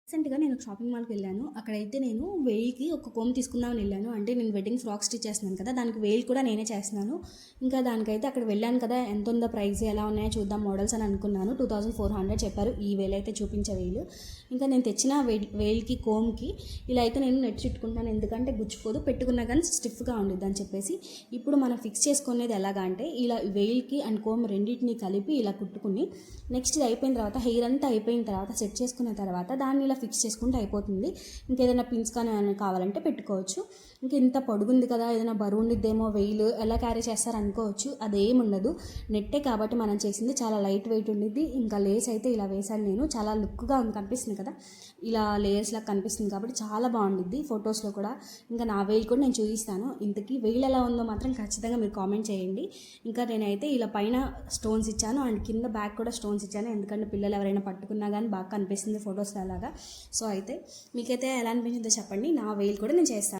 రీసెంట్‌గా నేను షాపింగ్ మాల్‌కి వెళ్ళాను. అక్కడైతే నేను వేయికి ఒక కోమ్ తీసుకుందామని వెళ్ళాను. అంటే నేను వెడ్డింగ్ ఫ్రాక్ స్టిచ్ చేస్తున్నాను కదా! దానికి వేలు కూడా నేనే చేస్తున్నాను. ఇంకా దానికైతే అక్కడ వెళ్ళాను కదా! ఎంతుందో ప్రైస్ ఎలా ఉన్నాయో చూద్దాం మోడల్స్ అని అనుకున్నాను. 2400 చెప్పారు. ఈ వేలైతే చూపించే వేలు. ఇంకా నేను తెచ్చిన వేలుకి కోమ్‌కి ఇలా అయితే నేను నెట్ చుట్టుకుంటున్నాను. ఎందుకంటే గుచ్చుకోదు. పెట్టుకున్నా కానీ స్టిఫ్‌గా ఉండిద్ది అని చెప్పేసి. ఇప్పుడు మనం ఫిక్స్ చేసుకునేది ఎలాగా అంటే ఇలా వేలుకి అండ్ కోమ్ రెండింటిని కలిపి ఇలా కుట్టుకుని నెక్స్ట్ ఇది అయిపోయిన తర్వాత హెయిర్ అంతా అయిపోయిన తర్వాత సెట్ చేసుకున్న తర్వాత దాన్ని ఇలా ఫిక్స్ చేసుకుంటే అయిపోతుంది. ఇంకేదైనా పిన్స్ కానీ ఏమైనా కావాలంటే పెట్టుకోవచ్చు. ఇంక ఇంత పొడుగుంది కదా, ఏదైనా బరువు ఉండిద్దేమో వెయిల్ ఎలా క్యారీ చేస్తారు అనుకోవచ్చు. అదేం ఉండదు. నెట్టే కాబట్టి మనం చేసింది చాలా లైట్ వెయిట్ ఉండిద్ది. ఇంకా లేస్ అయితే ఇలా వేసాను నేను. చాలా లుక్గా కనిపిస్తుంది కదా, ఇలా లేయర్స్ లాగా కనిపిస్తుంది కాబట్టి చాలా బాగుండిద్ది ఫొటోస్లో కూడా. ఇంకా నా వెయిల్ కూడా నేను చూపిస్తాను. ఇంతకీ వెయిల్ ఎలా ఉందో మాత్రం ఖచ్చితంగా మీరు కామెంట్ చేయండి. ఇంకా నేనైతే ఇలా పైన స్టోన్స్ ఇచ్చాను అండ్ కింద బ్యాక్ కూడా స్టోన్స్ ఇచ్చాను. ఎందుకంటే పిల్లలు ఎవరైనా పట్టుకున్నా కానీ బాగా కనిపిస్తుంది ఫొటోస్ అలాగా. సో అయితే మీకైతే ఎలా అనిపించిందో చెప్పండి. నా వెయిల్ కూడా నేను చేస్తాను.